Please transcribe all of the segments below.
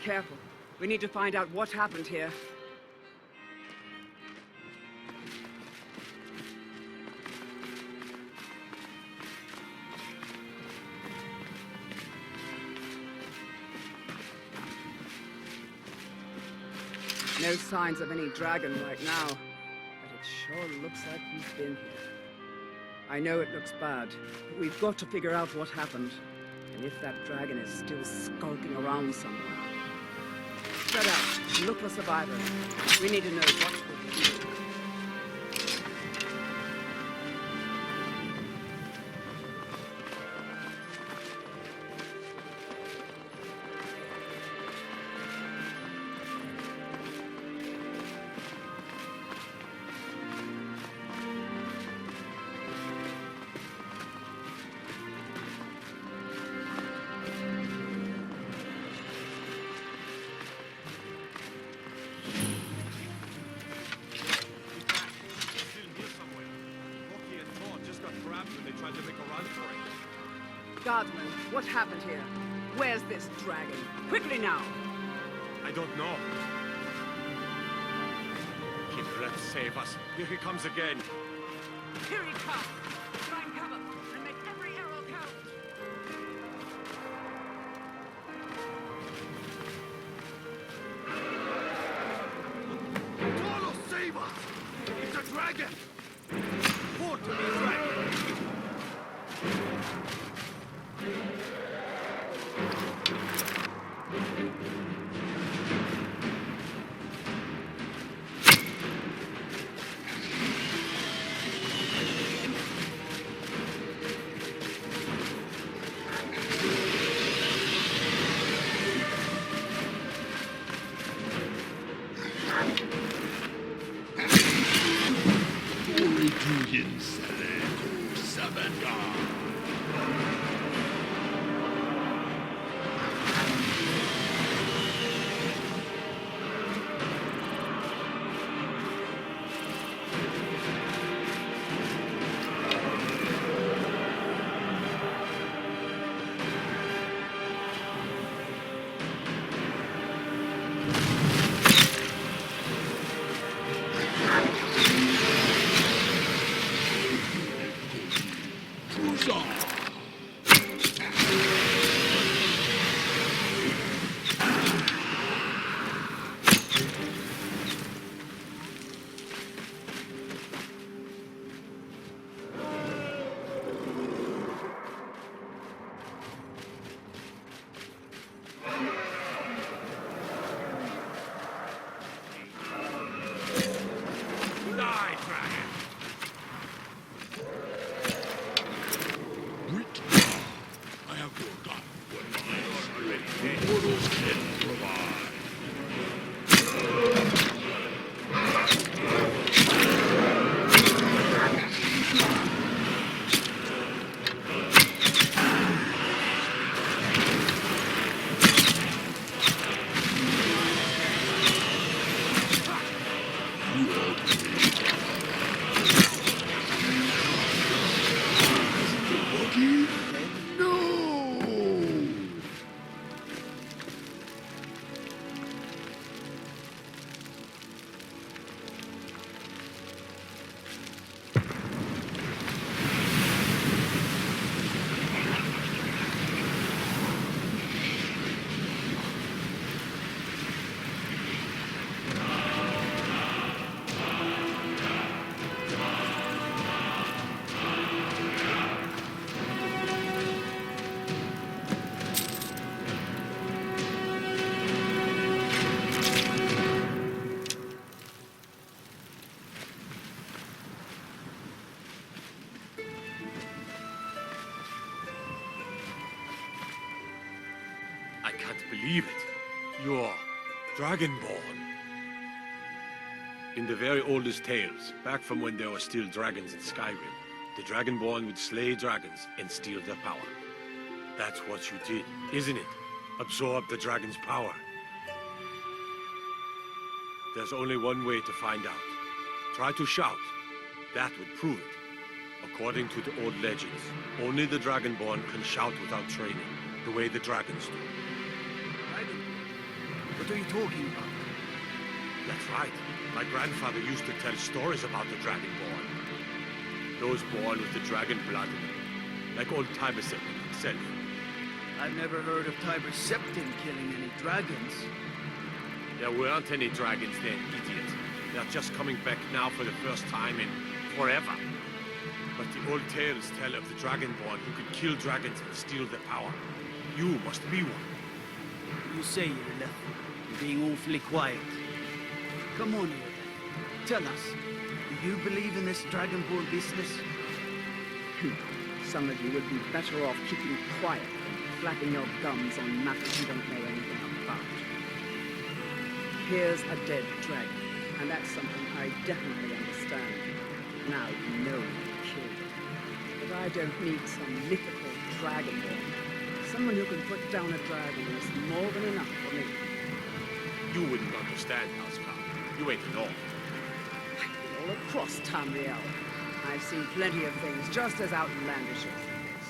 careful. We need to find out what happened here. No signs of any dragon right now, but it sure looks like he's been here. I know it looks bad, but we've got to figure out what happened, and if that dragon is still skulking around somewhere. Spread out and look for survivors. We need to know what we're doing. Guardsman, what happened here? Where's this dragon? Quickly now! I don't know. Let's save us. Here he comes again. Here he comes! Find cover and make every arrow count! Tolo, save us! It's a dragon! Port to be dragon! I can't believe it. You're Dragonborn. In the very oldest tales, back from when there were still dragons in Skyrim, the Dragonborn would slay dragons and steal their power. That's what you did, isn't it? Absorb the dragon's power. There's only one way to find out. Try to shout. That would prove it. According to the old legends, only the Dragonborn can shout without training, the way the dragons do. What are you talking about? That's right. My grandfather used to tell stories about the Dragonborn. Those born with the dragon blood in them. Like old Tiber Septim himself. I've never heard of Tiber Septim killing any dragons. There weren't any dragons then, idiot. They're just coming back now for the first time in forever. But the old tales tell of the Dragonborn who could kill dragons and steal their power. You must be one. You say, Arielle, you're being awfully quiet. Come on, Arielle. Tell us, do you believe in this Dragonborn business? Some of you would be better off keeping quiet than flapping your gums on matters you don't know anything about. Here's a dead dragon, and that's something I definitely understand. Now you know who killed it. But I don't need some mythical dragonborn. Someone who can put down a dragon is more than enough for me. You wouldn't understand, Housecarl. You ain't an orc. I've been all across Tamriel. I've seen plenty of things just as outlandish as this.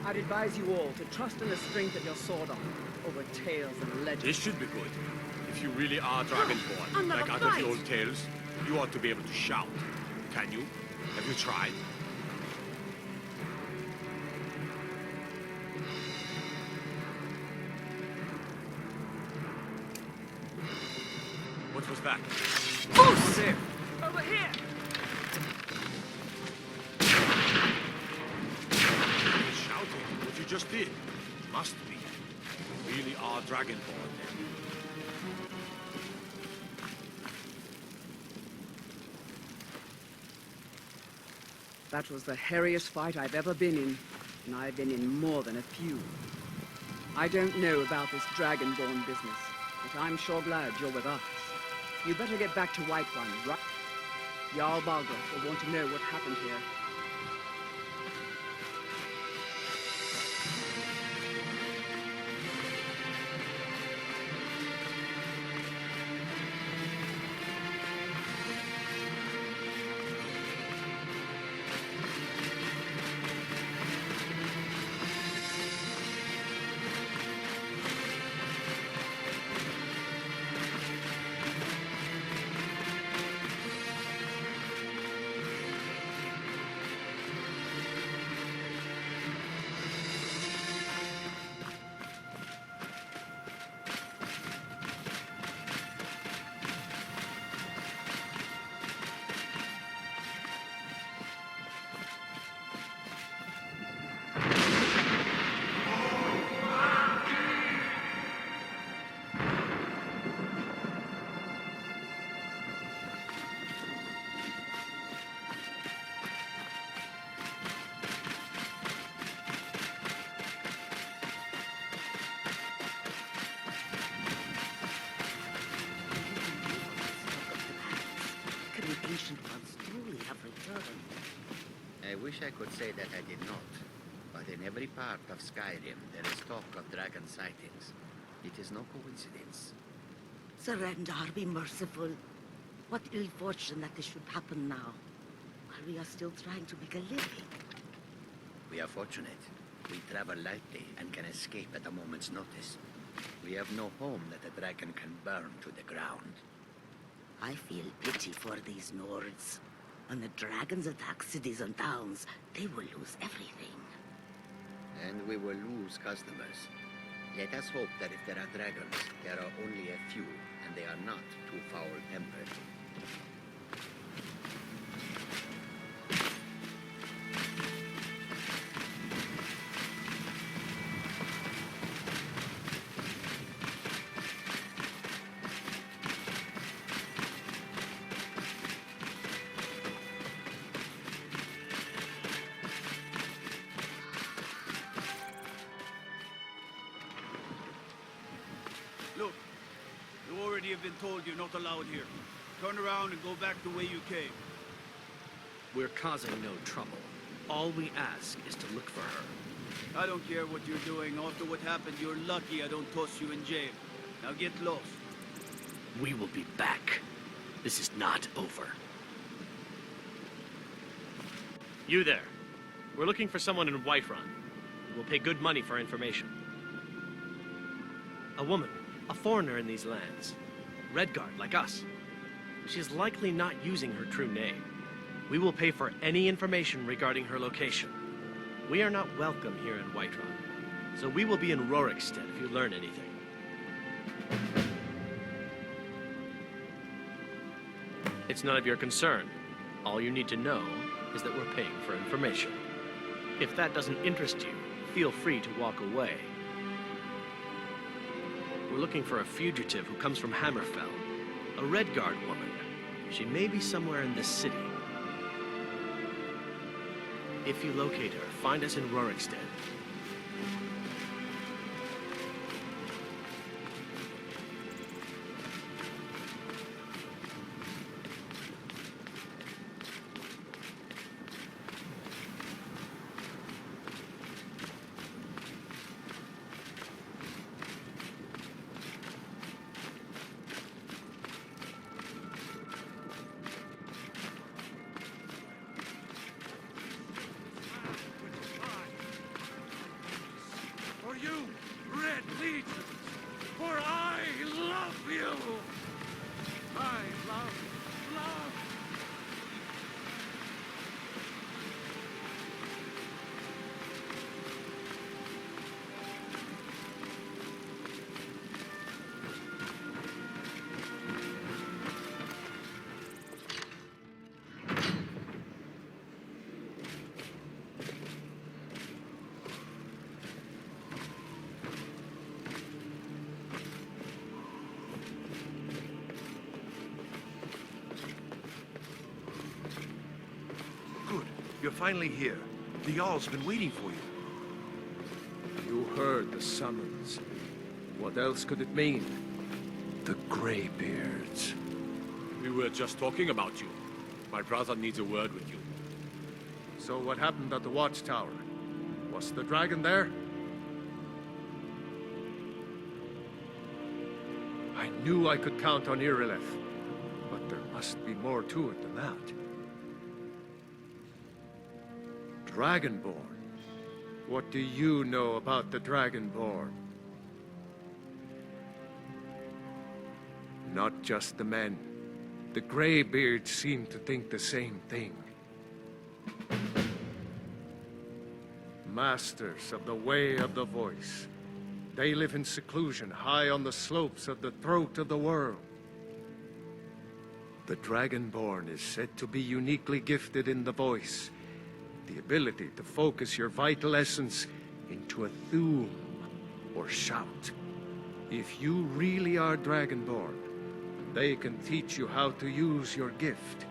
I'd advise you all to trust in the strength of your sword arm over tales and legends. This should be good. If you really are Dragonborn, Another like out of fight. the old tales, you ought to be able to shout. Can you? Have you tried? What was that? Moose! There! Over here! You're shouting what you just did. Must be. You really are Dragonborn then. That was the hairiest fight I've ever been in, and I've been in more than a few. I don't know about this Dragonborn business, but I'm sure glad you're with us. You better get back to Whiterun, right? Jarl Balgruuf will want to know what happened here. Ancient ones truly have returned. I wish I could say that I did not, but in every part of Skyrim there is talk of dragon sightings. It is no coincidence. Surrender, be merciful. What ill fortune that this should happen now, while we are still trying to make a living. We are fortunate. We travel lightly and can escape at a moment's notice. We have no home that a dragon can burn to the ground. I feel pity for these Nords. When the dragons attack cities and towns, they will lose everything. And we will lose customers. Let us hope that if there are dragons, there are only a few, and they are not too foul-tempered. Look, you already have been told you're not allowed here. Turn around and go back the way you came. We're causing no trouble. All we ask is to look for her. I don't care what you're doing. After what happened, you're lucky I don't toss you in jail. Now get lost. We will be back. This is not over. You there. We're looking for someone in Whiterun. We'll pay good money for information. A woman. A foreigner in these lands. Redguard, like us. She's likely not using her true name. We will pay for any information regarding her location. We are not welcome here in Whiterun, so we will be in Rorikstead if you learn anything. It's none of your concern. All you need to know is that we're paying for information. If that doesn't interest you, feel free to walk away. We're looking for a fugitive who comes from Hammerfell. A Redguard woman. She may be somewhere in this city. If you locate her, find us in Rorikstead. You, Red Legions, for I love you! I love. You're finally here. The Jarl's been waiting for you. You heard the summons. What else could it mean? The Greybeards. We were just talking about you. My brother needs a word with you. So what happened at the Watchtower? Was the dragon there? I knew I could count on Arielle, but there must be more to it than that. Dragonborn? What do you know about the Dragonborn? Not just the men. The Greybeards seem to think the same thing. Masters of the Way of the Voice. They live in seclusion, high on the slopes of the throat of the world. The Dragonborn is said to be uniquely gifted in the voice. The ability to focus your vital essence into a thum, or shout. If you really are Dragonborn, they can teach you how to use your gift.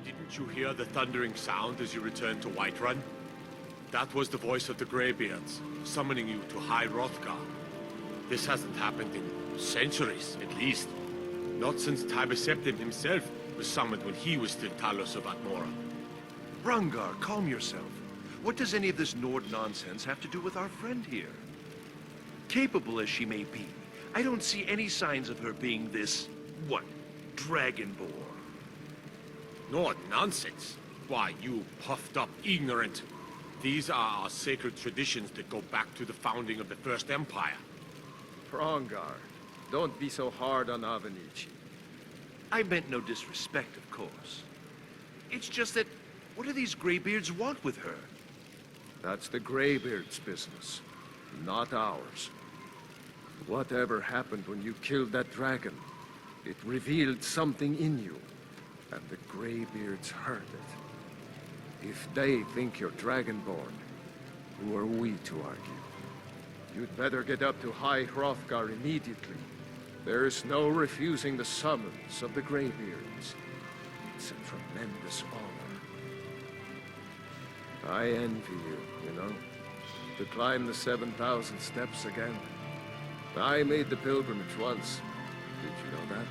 Didn't you hear the thundering sound as you returned to Whiterun? That was the voice of the Greybeards, summoning you to High Hrothgar. This hasn't happened in centuries, at least. Not since Tiber Septim himself was summoned when he was still Talos of Atmora. Brungar, calm yourself. What does any of this Nord nonsense have to do with our friend here? Capable as she may be, I don't see any signs of her being this, Dragonborn. Nord nonsense? Why, you puffed up ignorant. These are our sacred traditions that go back to the founding of the First Empire. Prongar, don't be so hard on Avenici. I meant no disrespect, of course. It's just that, what do these Greybeards want with her? That's the Greybeards' business, not ours. Whatever happened when you killed that dragon, it revealed something in you, and the Greybeards heard it. If they think you're Dragonborn, who are we to argue? You'd better get up to High Hrothgar immediately. There's no refusing the summons of the Greybeards. It's a tremendous honor. I envy you know, to climb the 7,000 steps again. I made the pilgrimage once. Did you know that?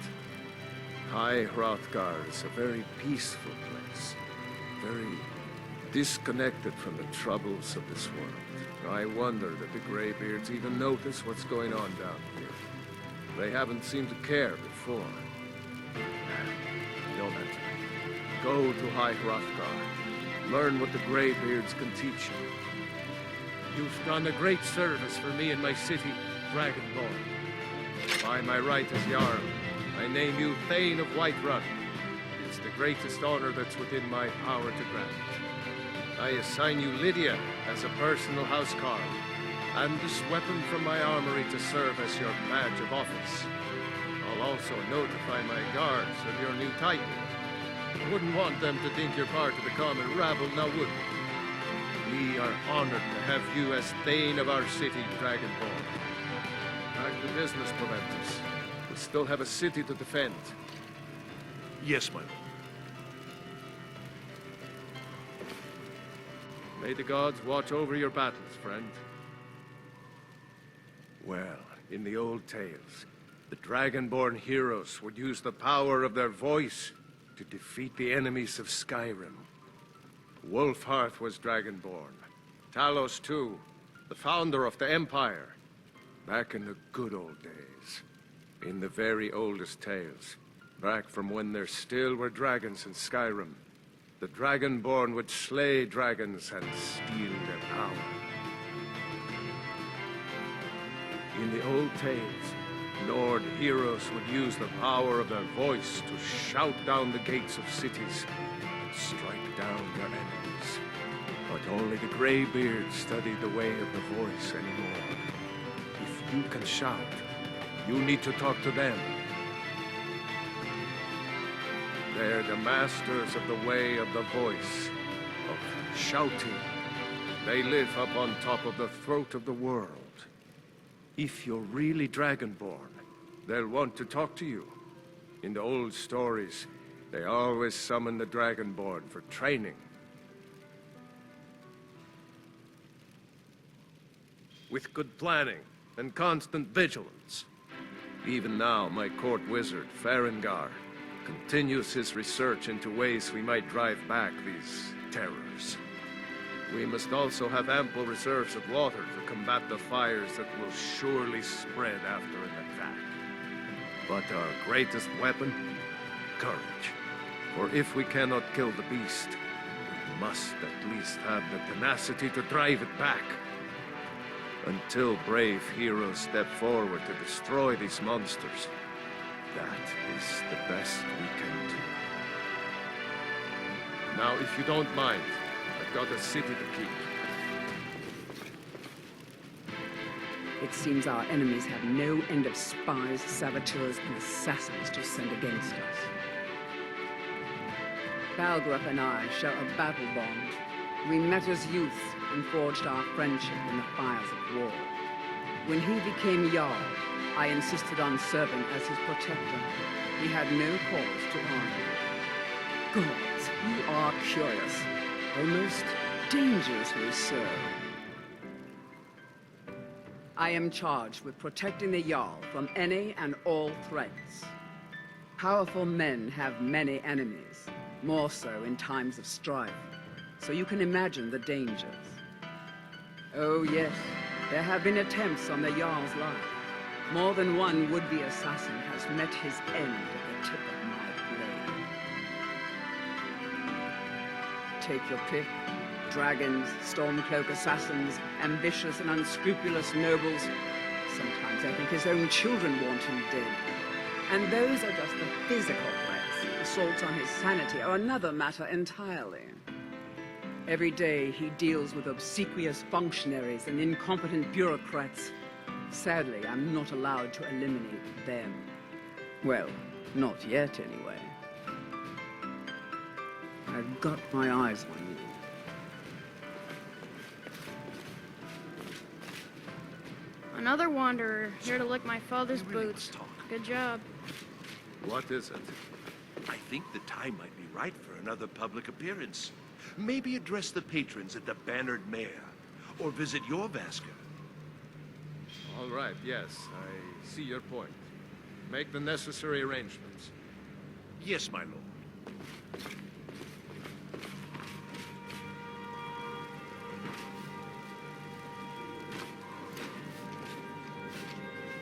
High Hrothgar is a very peaceful place. Very disconnected from the troubles of this world. I wonder that the Greybeards even notice what's going on down here. They haven't seemed to care before. No matter. Go to High Hrothgar. Learn what the Greybeards can teach you. You've done a great service for me and my city, Dragonborn. By my right as Jarl, I name you Thane of Whiterun. It's the greatest honor that's within my power to grant. I assign you Lydia as a personal housecarl, and this weapon from my armory to serve as your badge of office. I'll also notify my guards of your new title. Wouldn't want them to think you're part of the common rabble, now would we? We are honored to have you as Thane of our city, Dragonborn. Back to business, Proventus. We still have a city to defend. Yes, my lord. May the gods watch over your battles, friend. Well, in the old tales, the Dragonborn heroes would use the power of their voice to defeat the enemies of Skyrim. Wolfhearth was Dragonborn. Talos, too, the founder of the Empire. Back in the good old days. In the very oldest tales. Back from when there still were dragons in Skyrim. The Dragonborn would slay dragons and steal their power. In the old tales, Nord heroes would use the power of their voice to shout down the gates of cities and strike down their enemies. But only the Greybeards study the way of the voice anymore. If you can shout, you need to talk to them. They're the masters of the way of the voice, of shouting. They live up on top of the throat of the world. If you're really Dragonborn, they'll want to talk to you. In the old stories, they always summon the Dragonborn for training. With good planning and constant vigilance. Even now, my court wizard, Farengar, continues his research into ways we might drive back these terrors. We must also have ample reserves of water to combat the fires that will surely spread after an attack. But our greatest weapon? Courage. For if we cannot kill the beast, we must at least have the tenacity to drive it back. Until brave heroes step forward to destroy these monsters, that is the best we can do. Now, if you don't mind, I've got a city to keep. It seems our enemies have no end of spies, saboteurs, and assassins to send against us. Balgrup and I share a battle bond. We met as youth and forged our friendship in the fires of war. When he became Jarl, I insisted on serving as his protector. He had no cause to honor. Gods, you are curious. Almost dangerously so. I am charged with protecting the Jarl from any and all threats. Powerful men have many enemies, more so in times of strife, so you can imagine the dangers. Oh yes, there have been attempts on the Jarl's life. More than one would-be assassin has met his end at the tip of my blade. Take your pick. Dragons, Stormcloak assassins, ambitious and unscrupulous nobles. Sometimes I think his own children want him dead. And those are just the physical threats. Assaults on his sanity are another matter entirely. Every day he deals with obsequious functionaries and incompetent bureaucrats. Sadly, I'm not allowed to eliminate them. Well, not yet anyway. I've got my eyes on you. Another wanderer, here to lick my father's boots. Good job. What is it? I think the time might be right for another public appearance. Maybe address the patrons at the Bannered Mare, or visit your Vasker. All right, yes, I see your point. Make the necessary arrangements. Yes, my lord.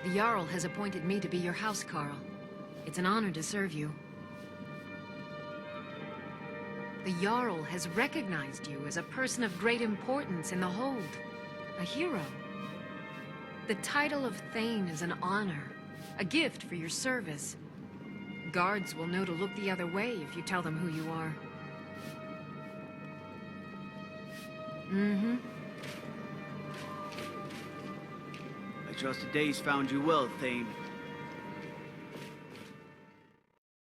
The Jarl has appointed me to be your housecarl. It's an honor to serve you. The Jarl has recognized you as a person of great importance in the Hold. A hero. The title of Thane is an honor, A gift for your service. Guards will know to look the other way if you tell them who you are. Mm-hmm. I trust today's found you well, Thane.